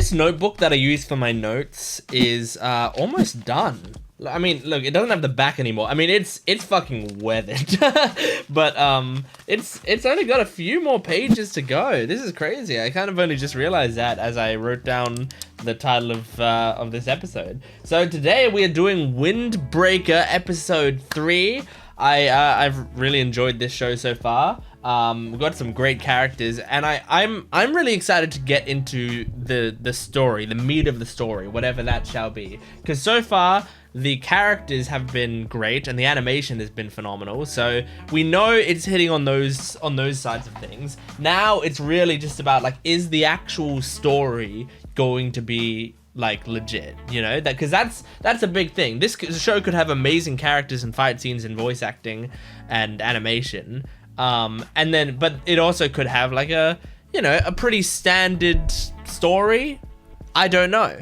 This notebook that I use for my notes is almost done. I mean, look, it doesn't have the back anymore. I mean, it's fucking weathered, but it's only got a few more pages to go. This is crazy. I kind of only just realized that as I wrote down the title of this episode. So today we are doing Windbreaker episode 3. I've really enjoyed this show so far. We've got some great characters, and I'm really excited to get into the story, the meat of the story, whatever that shall be. Because so far the characters have been great and the animation has been phenomenal. So we know it's hitting on those sides of things. Now it's really just about like, is the actual story going to be like legit, you know, that because that's a big thing. This show could have amazing characters and fight scenes and voice acting and animation, and then but it also could have like a pretty standard story. I don't know.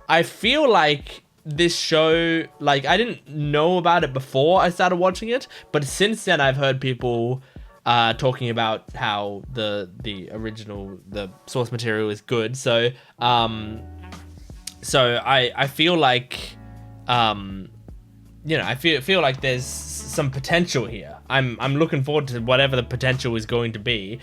I feel like this show, like, I didn't know about it before I started watching it, but since then I've heard people talking about how the original, the source material is good. So I feel like, I feel like there's some potential here. I'm looking forward to whatever the potential is going to be.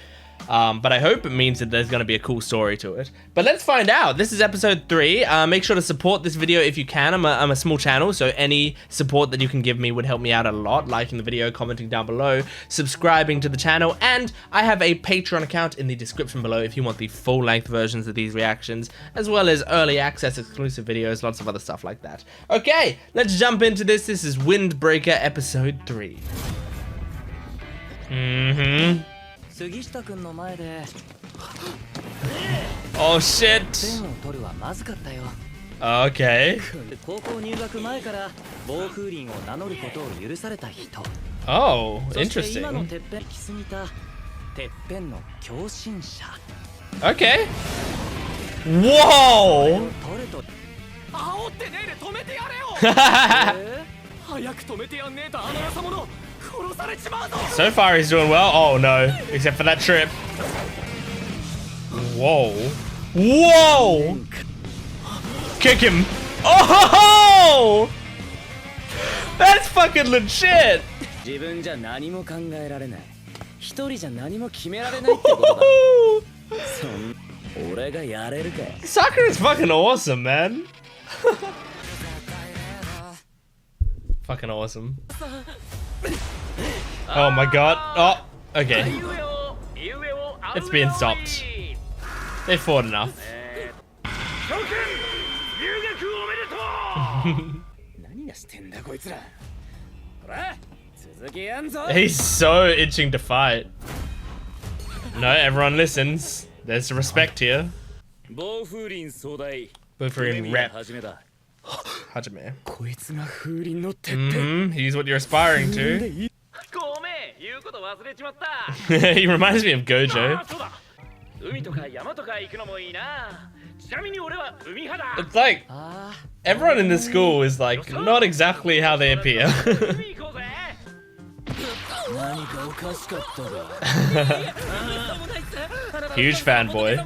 But I hope it means that there's going to be a cool story to it. But let's find out. This is episode 3. Make sure to support this video if you can. I'm a small channel, so any support that you can give me would help me out a lot. Liking the video, commenting down below, subscribing to the channel, and I have a Patreon account in the description below if you want the full-length versions of these reactions, as well as early access exclusive videos, lots of other stuff like that. Okay, let's jump into this. This is Windbreaker episode 3. Oh shit. Okay. Oh, interesting. Okay. Whoa. So far he's doing well. Oh no, except for that trip. Whoa. Whoa! Kick him. Oh! That's fucking legit. Sakura's fucking awesome, man. Fucking awesome. Oh my god. Oh, okay. It's being stopped. They fought enough. He's so itching to fight. No, everyone listens. There's respect here. Furin rep. Hajime. He's what you're aspiring to. He reminds me of Gojo. It's like everyone in this school is like not exactly how they appear. Huge fanboy.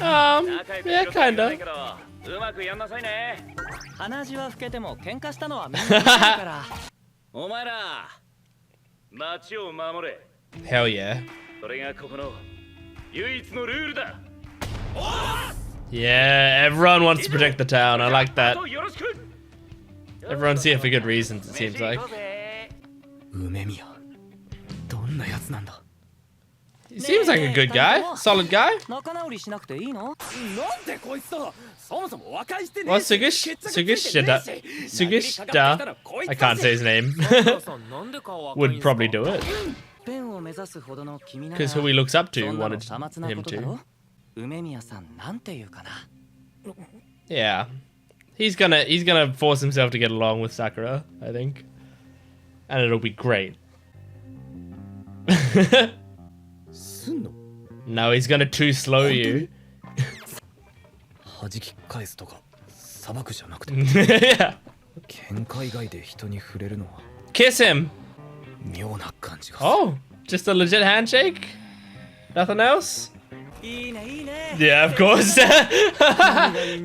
Uh-oh. Yeah, kinda. Hell yeah. Yeah, everyone wants to protect the town. I like that. Everyone's here for good reasons, it seems like. He seems like a good guy, solid guy. Well, Sugishita, I can't say his name, would probably do it. Because who he looks up to wanted him to. Yeah. He's gonna force himself to get along with Sakura, I think. And it'll be great. No, he's gonna too slow you. Yeah. Kiss him. Oh, just a legit handshake? Nothing else? Yeah, of course.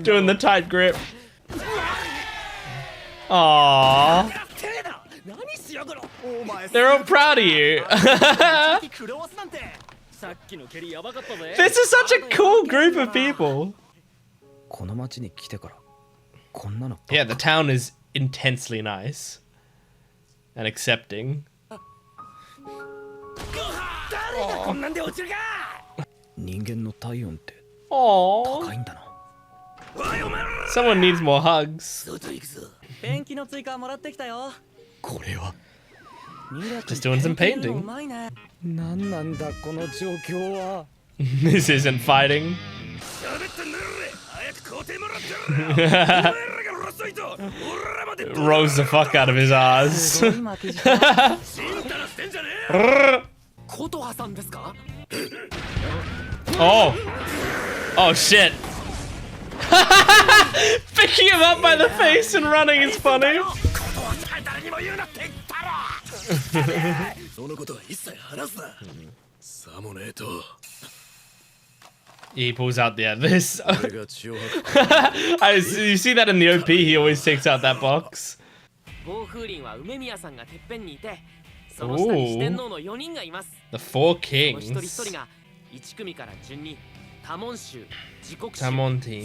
Doing the tight grip. Aww. They're all proud of you. This is such a cool group of people. Yeah, the town is intensely nice and accepting. Aww. Someone needs more hugs. Just doing some painting. This isn't fighting. Rose the fuck out of his ass. Oh. Oh shit. Picking him up by the face and running is funny. He pulls out this. You see that in the OP, he always takes out that box. Ooh. The 4 kings. Tamon team.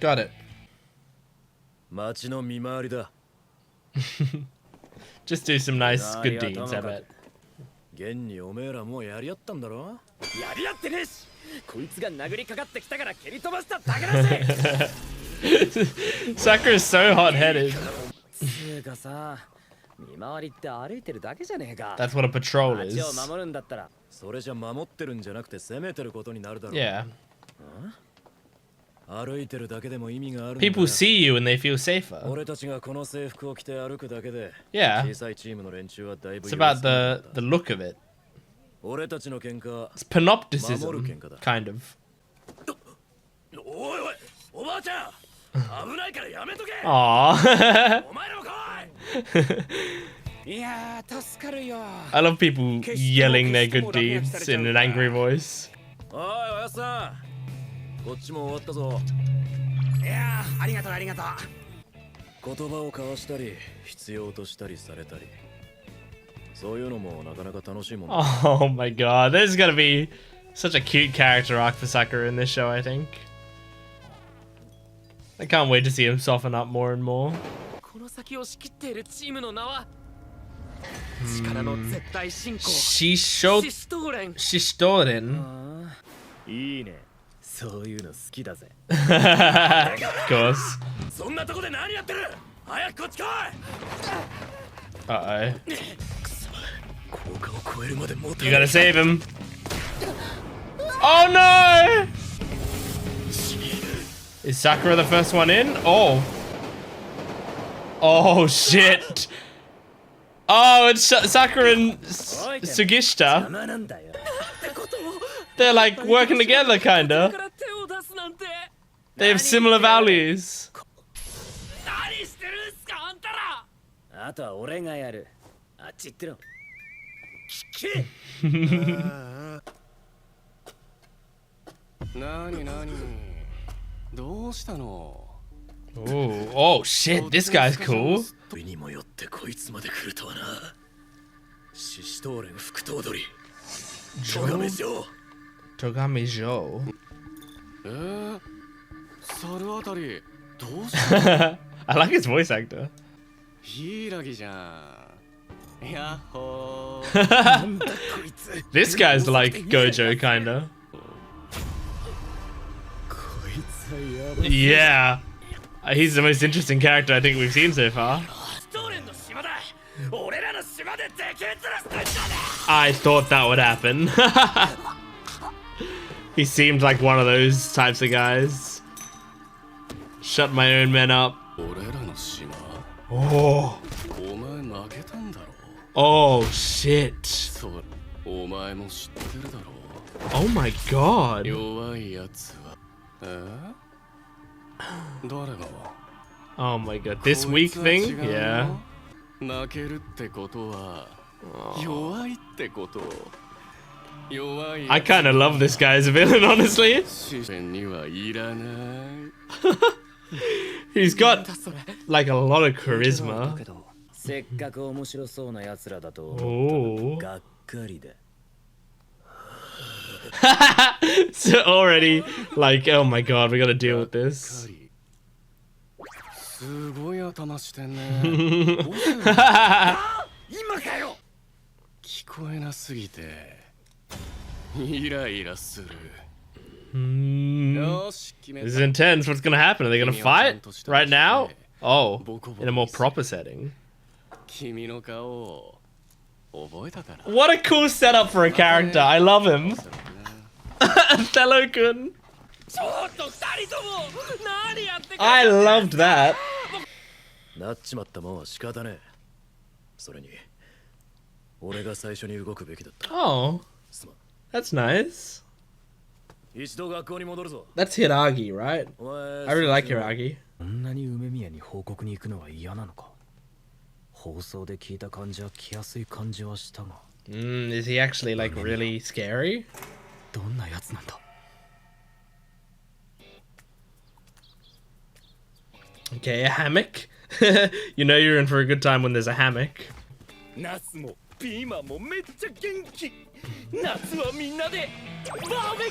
Got it. Just do some nice good deeds, I bet. Sakura is so hot-headed. That's what a patrol is. Yeah. People see you and they feel safer. Yeah. It's about the look of it. It's panopticism, kind of. Aww. I love people yelling their good deeds in an angry voice. Oh my god, there's gonna be such a cute character arc for Sakura in this show, I think. I can't wait to see him soften up more and more. Shistoren. Of course. Uh-oh. You gotta save him. Oh no! Is Sakura the first one in? Oh. Oh shit. Oh, it's Sakura and Sugishita. They're like working together, kinda. They have similar values. Oh shit, this guy's cool. Togame Jo. I like his voice actor. This guy's like Gojo, kinda. Yeah. He's the most interesting character I think we've seen so far. I thought that would happen. He seemed like one of those types of guys. Shut my own men up. Oh. Oh shit. Oh my god. Oh my god. This weak thing? Yeah. I kind of love this guy as a villain, honestly. He's got like a lot of charisma. So already, like, oh my god, we gotta deal with this. This is intense. What's gonna happen? Are they gonna fight right now? Oh, in a more proper setting. What a cool setup for a character. I love him. Othello-kun. I loved that. Oh, that's nice. That's Hiragi, right? I really like Hiragi. Is he actually like really scary? Okay, a hammock. You know you're in for a good time when there's a hammock.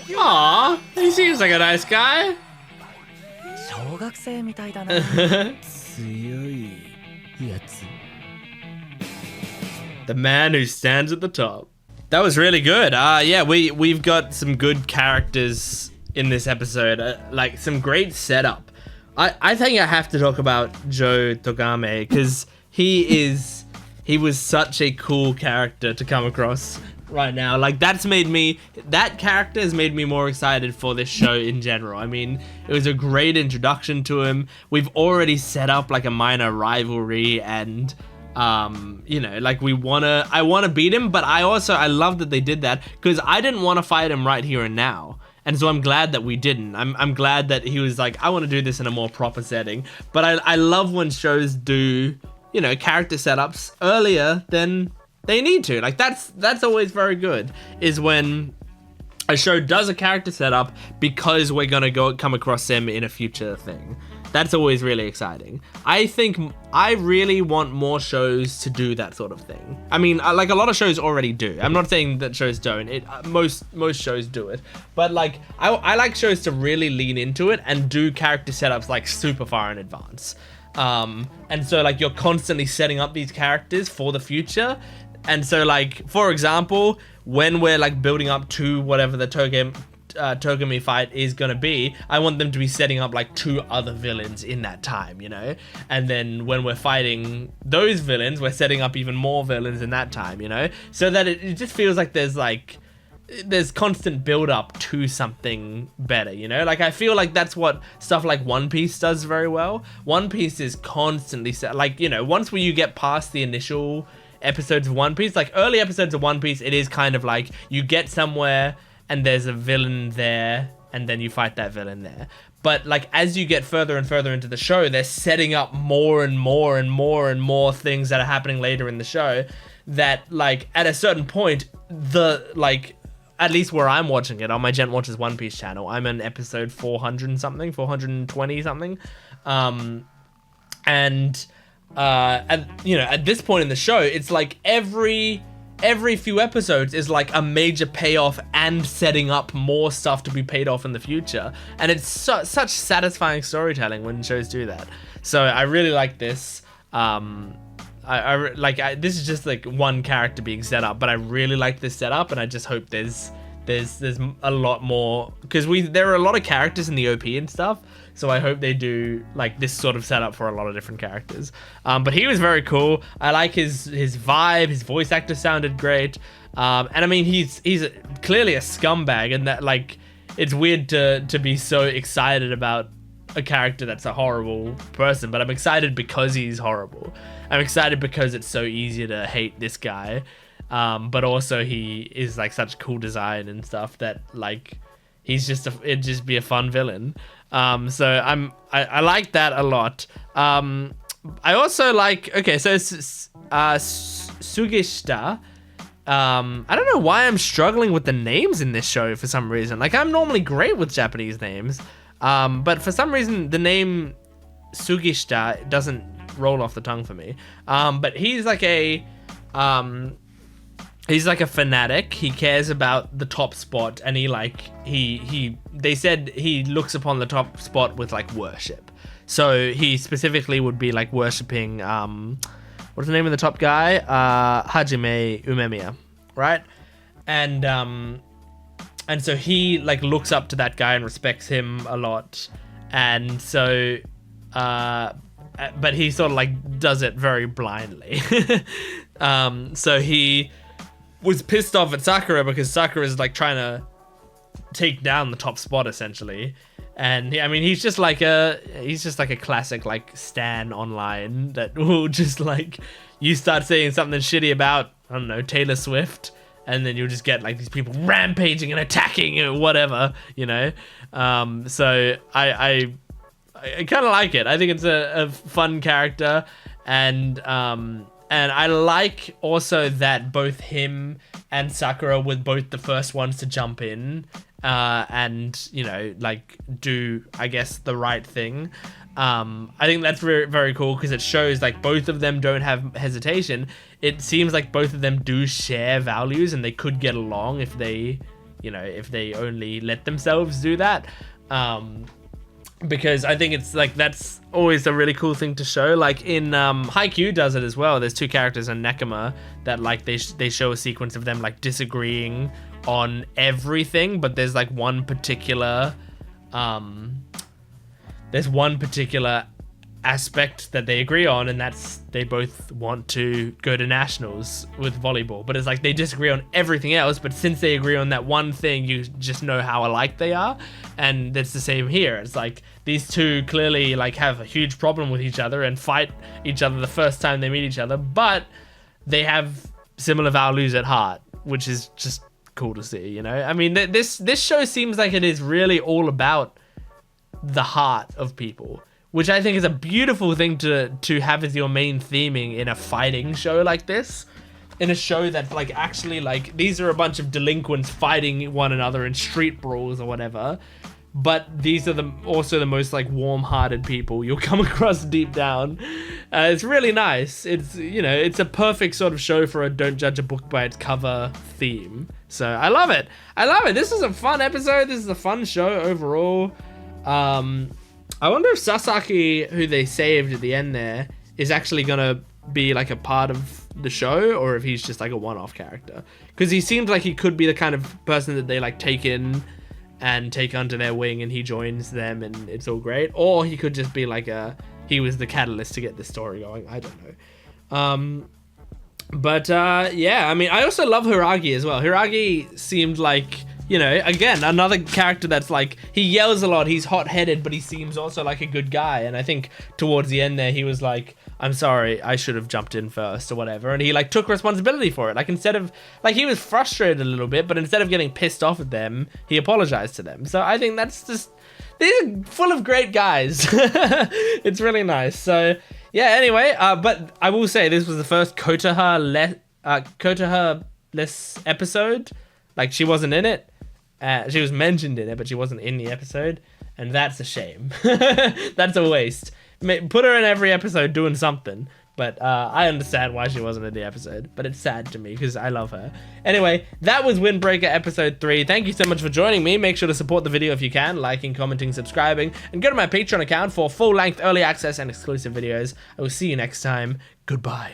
Aww, he seems like a nice guy. The man who stands at the top. That was really good. Yeah, we've got some good characters in this episode. Like some great setup. I think I have to talk about Jo Togame because he was such a cool character to come across right now. Like that character has made me more excited for this show in general. I mean, it was a great introduction to him. We've already set up like a minor rivalry and you know, like I wanna beat him, but I love that they did that because I didn't want to fight him right here and now. And so I'm glad that we didn't. I'm glad that he was like, I want to do this in a more proper setting. But I love when shows do, you know, character setups earlier than they need to. Like that's always very good, is when a show does a character setup because we're gonna come across them in a future thing. That's always really exciting. I think I really want more shows to do that sort of thing. I mean, like a lot of shows already do. I'm not saying that shows don't. Most shows do it. But like, I like shows to really lean into it and do character setups like super far in advance. And so like you're constantly setting up these characters for the future. And so like, for example, when we're like building up to whatever the Togame fight is gonna be, I want them to be setting up like 2 other villains in that time, you know? And then when we're fighting those villains, we're setting up even more villains in that time, you know? So that it just feels like there's constant build up to something better, you know? Like I feel like that's what stuff like One Piece does very well. One Piece is constantly like, you know, once you get past the initial episodes of One Piece, like early episodes of One Piece, it is kind of like you get somewhere and there's a villain there, and then you fight that villain there. But like as you get further and further into the show, they're setting up more and more and more and more things that are happening later in the show that like at a certain point, at least where I'm watching it on my Gent Watches One Piece channel, I'm in episode 400 something, 420 something. At this point in the show, it's like every few episodes is like a major payoff and setting up more stuff to be paid off in the future. And it's such satisfying storytelling when shows do that. So I really like this. This is just like one character being set up, but I really like this setup, and I just hope there's a lot more, because there are a lot of characters in the OP and stuff. So I hope they do like this sort of setup for a lot of different characters. But he was very cool. I like his vibe. His voice actor sounded great. And I mean, he's clearly a scumbag, and that like it's weird to be so excited about a character that's a horrible person. But I'm excited because he's horrible. I'm excited because it's so easy to hate this guy. But also he is like such cool design and stuff that like it'd just be a fun villain. So I like that a lot. I also like, okay, so Sugishita. I don't know why I'm struggling with the names in this show for some reason. Like, I'm normally great with Japanese names, but for some reason the name Sugishita doesn't roll off the tongue for me. But he's like a fanatic. He cares about the top spot, and they said he looks upon the top spot with like worship. So he specifically would be like worshipping what's the name of the top guy? Hajime Umemiya, right? And so he like looks up to that guy and respects him a lot. And so but he sort of like does it very blindly. So he was pissed off at Sakura because Sakura is like trying to take down the top spot essentially. And he's just like a classic like stan online that will just like, you start saying something shitty about, I don't know, Taylor Swift, and then you'll just get like these people rampaging and attacking or whatever, you know. So I kind of like it. I think it's a fun character, and I like also that both him and Sakura were both the first ones to jump in and, you know, like do, I guess, the right thing. I think that's very, very cool because it shows like both of them don't have hesitation. It seems like both of them do share values and they could get along if they, you know, if they only let themselves do that. Because I think it's like, that's always a really cool thing to show. Like in Haikyuu does it as well. There's two characters in Nekama that like they show a sequence of them like disagreeing on everything, but there's like one particular aspect that they agree on, and that's they both want to go to nationals with volleyball. But it's like they disagree on everything else, but since they agree on that one thing, you just know how alike they are. And it's the same here. It's like these two clearly like have a huge problem with each other and fight each other the first time they meet each other, but they have similar values at heart, which is just cool to see, you know. I mean, this show seems like it is really all about the heart of people, which I think is a beautiful thing to have as your main theming in a fighting show like this. In a show that like actually like these are a bunch of delinquents fighting one another in street brawls or whatever, but these are also the most like warm-hearted people you'll come across deep down. It's really nice. It's, you know, it's a perfect sort of show for a don't judge a book by its cover theme. So I love it. This is a fun episode. This is a fun show overall. I wonder if Sasaki, who they saved at the end there, is actually gonna be like a part of the show, or if he's just like a one-off character. Because he seems like he could be the kind of person that they like take in and take under their wing, and he joins them and it's all great. Or he could just be like he was the catalyst to get this story going. I don't know. Yeah, I mean, I also love Hiragi as well. Hiragi seemed like, you know, again, another character that's like, he yells a lot, he's hot-headed, but he seems also like a good guy. And I think towards the end there, he was like, I'm sorry, I should have jumped in first or whatever. And he like took responsibility for it. Like instead of, like he was frustrated a little bit, but instead of getting pissed off at them, he apologized to them. So I think that's just, these are full of great guys. It's really nice. So yeah, anyway, but I will say this was the first kotoha-less episode. Like she wasn't in it. She was mentioned in it, but she wasn't in the episode, and that's a shame. That's a waste. Put her in every episode doing something, but I understand why she wasn't in the episode, but it's sad to me because I love her. Anyway, that was Windbreaker episode 3. Thank you so much for joining me. Make sure to support the video if you can, liking, commenting, subscribing, and go to my Patreon account for full-length early access and exclusive videos. I will see you next time. Goodbye.